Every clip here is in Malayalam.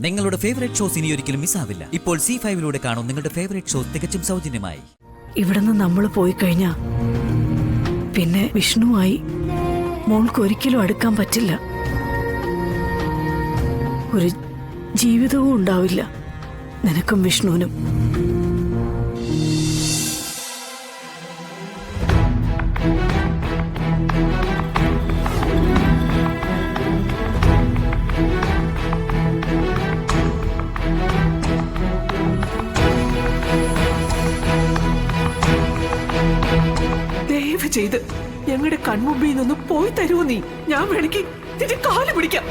നിങ്ങളുടെ ഫേവറേറ്റ് ഷോസ് ഇനി ഒരിക്കലും മിസ്സാവില്ല. ഇപ്പോൾ C5 കാണും നിങ്ങളുടെ ഫേവറേറ്റ് ഷോസ് തികച്ചും സൗജന്യമായി. ഇവിടുന്ന് നമ്മൾ പോയി കഴിഞ്ഞാ പിന്നെ വിഷ്ണുവായി മോൾക്ക് ഒരിക്കലും അടുക്കാൻ പറ്റില്ല. ഒരു ജീവിതവും ഉണ്ടാവില്ല നിനക്കും വിഷ്ണുവിനും. ചെയ്ത് ഞങ്ങളുടെ കൺമുമ്പിൽ നിന്ന് പോയി തരുമോ നീ? ഞാൻ വേണമെങ്കിൽ നിന്റെ കാല് പിടിക്കാം.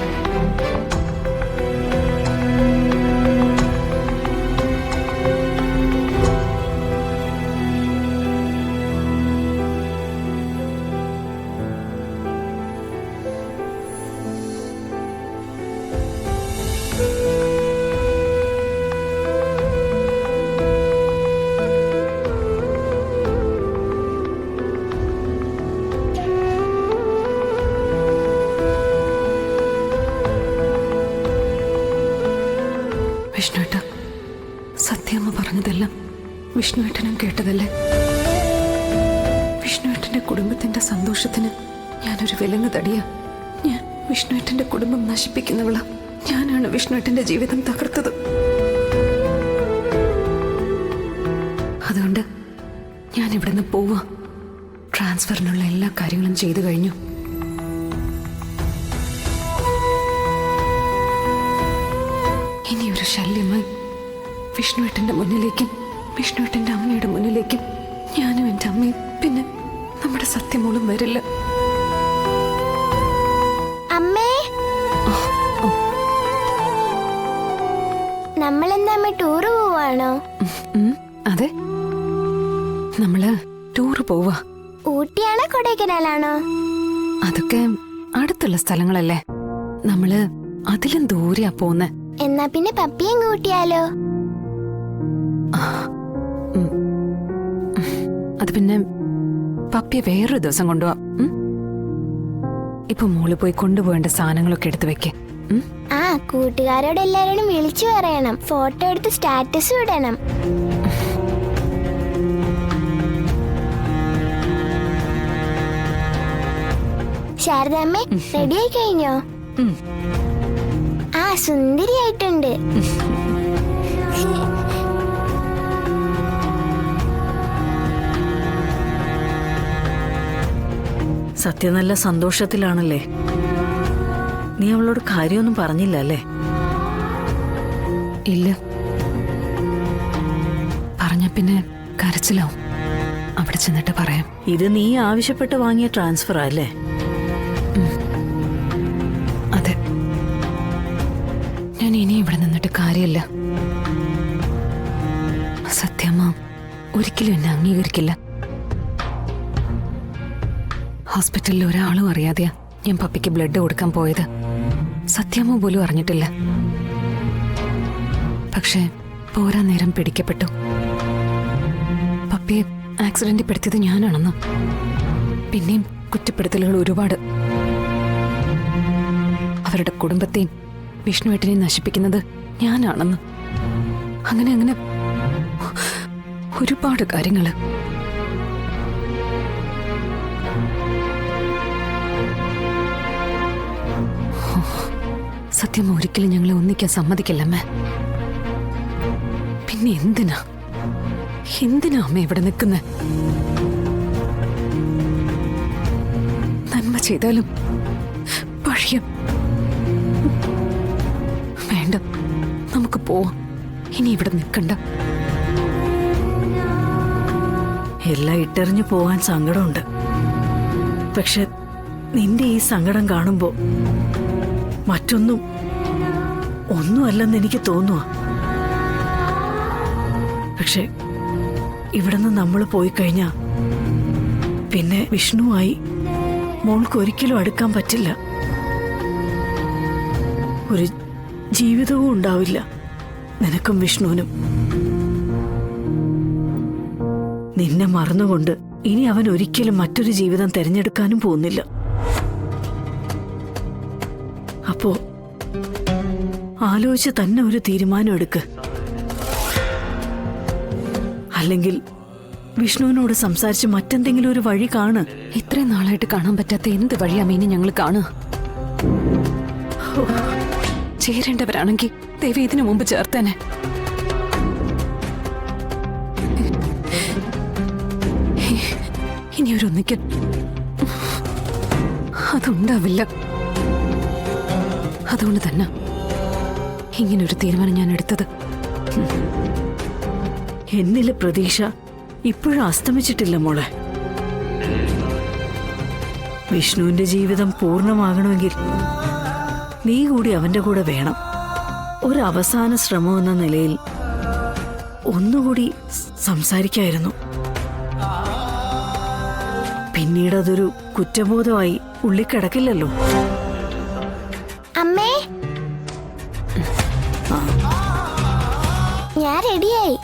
വിഷ്ണുവേട്ട, സത്യമ്മ പറഞ്ഞതെല്ലാം വിഷ്ണുവേട്ടനും കേട്ടതല്ലേ? വിഷ്ണുവേട്ടന്റെ കുടുംബത്തിന്റെ സന്തോഷത്തിന് ഞാനൊരു വിലങ്ങ് തടിയ. ഞാൻ വിഷ്ണുവേട്ടന്റെ കുടുംബം നശിപ്പിക്കുന്നവള. ഞാനാണ് വിഷ്ണുവേട്ടന്റെ ജീവിതം തകർത്തത്. അതുകൊണ്ട് ഞാൻ ഇവിടുന്ന് പോവാ. ട്രാൻസ്ഫറിനുള്ള എല്ലാ കാര്യങ്ങളും ചെയ്തു കഴിഞ്ഞു. ഇനിയൊരു ശല്യമായി വിഷ്ണുവേട്ടന്റെ മുന്നിലേക്കും വിഷ്ണുവേട്ടന്റെ അമ്മയുടെ മുന്നിലേക്കും ഞാനും എൻ്റെ അമ്മയും പിന്നെ നമ്മുടെ സത്യമോളും വരില്ല. അമ്മേ, നമ്മളെന്താ ടൂറ് പോവാണോ? അതെ, നമ്മള് ടൂറ് പോവാ. ഊട്ടിയാണോ കൊടൈക്കനാലാണോ? അതൊക്കെ അടുത്തുള്ള സ്ഥലങ്ങളല്ലേ. നമ്മള് അതിലും ദൂരെയാ പോന്നെ. എന്നാ പിന്നെ പപ്പിയും കൂട്ടിയാലോ? അത് പിന്നെ പപ്പിയെ വേറൊരു ദിവസം കൊണ്ടുപോവാം. ഇപ്പൊ മോള് പോയി കൊണ്ടുപോകേണ്ട സാധനങ്ങളൊക്കെ എടുത്തു വെക്ക്. ആ, കൂട്ടുകാരോട് എല്ലാരോടും വിളിച്ചു പറയണം. ഫോട്ടോ എടുത്ത് സ്റ്റാറ്റസ് ഇടണം. ശാരദാമ്മേ, റെഡിയായി കഴിഞ്ഞോ? ആ, സുന്ദരിയായിട്ടുണ്ട്. സത്യ നല്ല സന്തോഷത്തിലാണല്ലേ? നീ അവളോട് കാര്യമൊന്നും പറഞ്ഞില്ല അല്ലേ? ഇല്ല, പറഞ്ഞ പിന്നെ കരച്ചിലാവും. അവിടെ ചെന്നിട്ട് പറയാം. ഇത് നീ ആവശ്യപ്പെട്ട് വാങ്ങിയ ട്രാൻസ്ഫർ അല്ലേ? അതെ, ഞാൻ ഇനി ഇവിടെ നിന്നിട്ട് കാര്യമില്ല. സത്യമ്മ ഒരിക്കലും എന്നെ അംഗീകരിക്കില്ല. ഹോസ്പിറ്റലിൽ ഒരാളും അറിയാതെയാ ഞാൻ പപ്പിക്ക് ബ്ലഡ് കൊടുക്കാൻ പോയത്. സത്യമ്മ പോലും അറിഞ്ഞിട്ടില്ല. പക്ഷേ പോരാ നേരം പിടിക്കപ്പെട്ടു. പപ്പിയെ ആക്സിഡന്റിൽ പെടുത്തിയത് ഞാനാണെന്ന് പിന്നെയും കുറ്റപ്പെടുത്തലുകൾ ഒരുപാട്. അവരുടെ കുടുംബത്തെയും വിഷ്ണുവേട്ടനെയും നശിപ്പിക്കുന്നത് ഞാനാണെന്ന് അങ്ങനെ അങ്ങനെ ഒരുപാട് കാര്യങ്ങള്. സത്യം ഒരിക്കലും ഞങ്ങളെ ഒന്നിക്കാൻ സമ്മതിക്കില്ലമ്മേ. പിന്നെ എന്തിനാ അമ്മ ഇവിടെ നിൽക്കുന്നേ? നന്മ ചെയ്താലും പഴിയും വേണ്ട. നമുക്ക് പോവാം. ഇനി ഇവിടെ നിൽക്കണ്ട. എല്ലാം ഇട്ടെറിഞ്ഞു പോവാൻ സങ്കടമുണ്ട്. പക്ഷെ നിന്റെ ഈ സങ്കടം കാണുമ്പോ ഒന്നുമല്ലെന്ന് എനിക്ക് തോന്നുക. പക്ഷെ ഇവിടുന്ന് നമ്മൾ പോയി കഴിഞ്ഞാ പിന്നെ വിഷ്ണുവായി മോൾക്ക് ഒരിക്കലും അടുക്കാൻ പറ്റില്ല. ഒരു ജീവിതവും ഉണ്ടാവില്ല നിനക്കും വിഷ്ണുവിനും. നിന്നെ മറന്നുകൊണ്ട് ഇനി അവൻ ഒരിക്കലും മറ്റൊരു ജീവിതം തിരഞ്ഞെടുക്കാനും പോകുന്നില്ല. അപ്പോ ആലോചിച്ച് തന്നെ ഒരു തീരുമാനം എടുക്ക്. അല്ലെങ്കിൽ വിഷ്ണുവിനോട് സംസാരിച്ച് മറ്റെന്തെങ്കിലും ഒരു വഴി കാണ്. ഇത്രയും നാളായിട്ട് കാണാൻ പറ്റാത്ത എന്ത് വഴിയാ മീനി ഞങ്ങൾ കാണുക? ചേരേണ്ടവരാണെങ്കിൽ ദേവി ഇതിനു മുമ്പ് ചേർത്തേനെ. ഇനി ഒരു ഒന്നിക്കൽ അതുണ്ടാവില്ല. അതുകൊണ്ട് തന്നെ ഇങ്ങനൊരു തീരുമാനം ഞാൻ എടുത്തത്. എന്നിലെ പ്രതീക്ഷ ഇപ്പോഴും അസ്തമിച്ചിട്ടില്ല മോളെ. വിഷ്ണുവിന്റെ ജീവിതം പൂർണ്ണമാകണമെങ്കിൽ നീ കൂടി അവന്റെ കൂടെ വേണം. ഒരു അവസാന ശ്രമം എന്ന നിലയിൽ ഒന്നുകൂടി സംസാരിക്കായിരുന്നു. പിന്നീട് അതൊരു കുറ്റബോധമായി ഉള്ളിക്കിടക്കില്ലല്ലോ. അമ്മേ, ഞാൻ റെഡിയായി.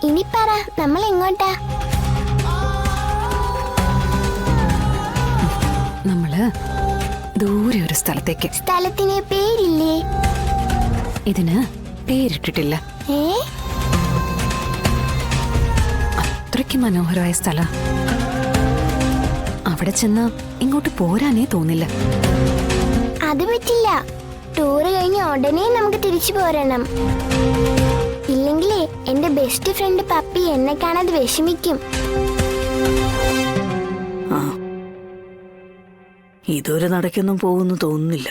ഇനി പറ, നമ്മൾ എങ്ങോട്ടാ? നമ്മള് ദൂരെ ഒരു സ്ഥലത്തേക്ക്. സ്ഥലത്തിന് പേരില്ലേ? ഇതിന് പേരിട്ടിട്ടില്ല. അത്രയ്ക്ക് മനോഹരമായ സ്ഥല. അവിടെ ചെന്ന് ഇങ്ങോട്ട് പോരാനേ തോന്നില്ല. അത് പറ്റില്ല. ടൂറ് കഴിഞ്ഞ് ഉടനെ നമുക്ക് തിരിച്ചു പോരണം. ഇല്ലെങ്കിലേ എന്റെ ബെസ്റ്റ് ഫ്രണ്ട് പപ്പി എന്നെ കാണാതെ വിഷമിക്കും. ആ, ഇതുവരെ നടക്കൊന്നും പോകുന്നു തോന്നുന്നില്ല.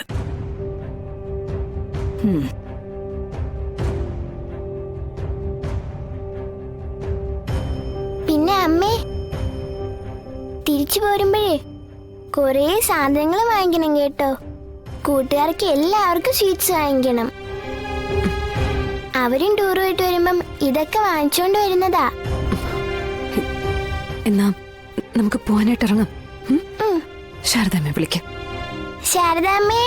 പിന്നെ അമ്മേ, തിരിച്ചു പോരുമ്പോഴേ കുറേ സാധനങ്ങൾ വാങ്ങിക്കണം കേട്ടോ. കൂട്ടുകാർക്ക് എല്ലാവർക്കും സ്വീറ്റ്സ് വാങ്ങിക്കണം. അവരും ടൂർ പോയിട്ട് വരുമ്പം ഇതൊക്കെ വാങ്ങിച്ചോണ്ട് വരുന്നതാ. എന്നാ നമുക്ക് പോവാനായിട്ട് ഇറങ്ങാം. ശാരദാമ്മയെ വിളിക്കാം. ശാരദാമ്മേ,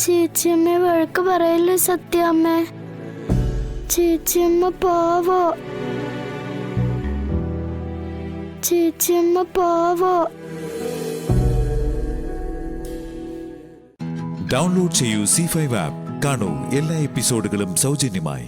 ചേച്ചിയമ്മ വഴക്ക് പറയല്ലേ സത്യമ്മ. ചേച്ചിയമ്മ പാവോ. ചേച്ചിയമ്മ പാവോ. ഡൗൺലോഡ് ചെയ്യൂ C5 ആപ്പ്. കാണൂ എല്ലാ എപ്പിസോഡുകളും സൗജന്യമായി.